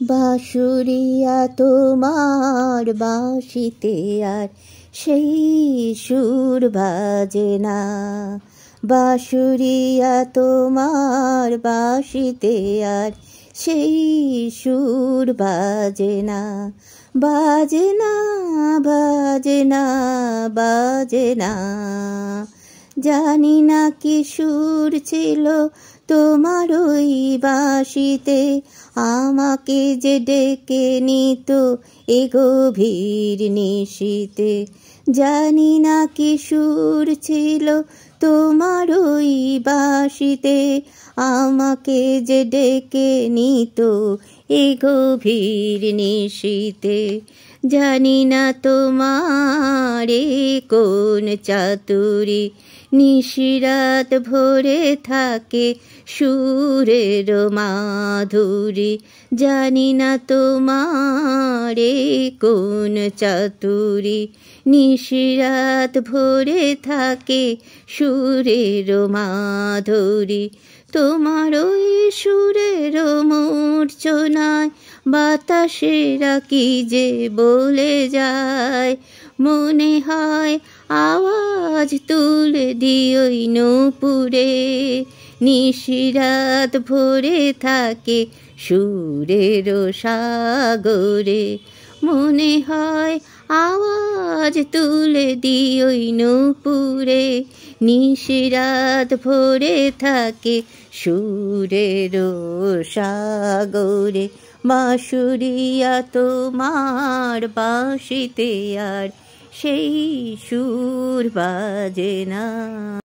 বাঁশুরিয়া তোমার বাঁশিতে আর সেই সুর বাজে না। বাঁশুরিয়া তোমার বাঁশিতে আর সেই সুর বাজে না। বাজে না, বাজে না, বাজে না। জানি না কি সুর ছিল তোমার ওই বাঁশিতে, আমাকে যে ডেকে নিত এ গভীর নিশীতে। জানি না কি সুর ছিল তোমার ওই বাঁশিতে, আমাকে যে ডেকে নিত এ গভীর নিশীতে। জানি না তোমার কোন চাতুরী নিশিরাত ভরে থাকে সুরের মাধুরী। জানি না তোমার কোন চাতুরী নিশিরাত ভরে থাকে সুরের মাধুরী। তোমার ওই সুরের মূর্ছনায় বাতাসেরা কি যে বলে যায়, মনে হয় আওয়াজ তুলে দিওই নূপুরে। নিশিরাত ভরে থাকে সুরের সাগরে, মনে হয় আওয়াজ তুলে দিওই নূপুরে। নিশিরাত ভরে থাকে সুরের সাগরে। বাঁশুরিয়া তোমার বাঁশিতে আর সেই সুর বাজে না।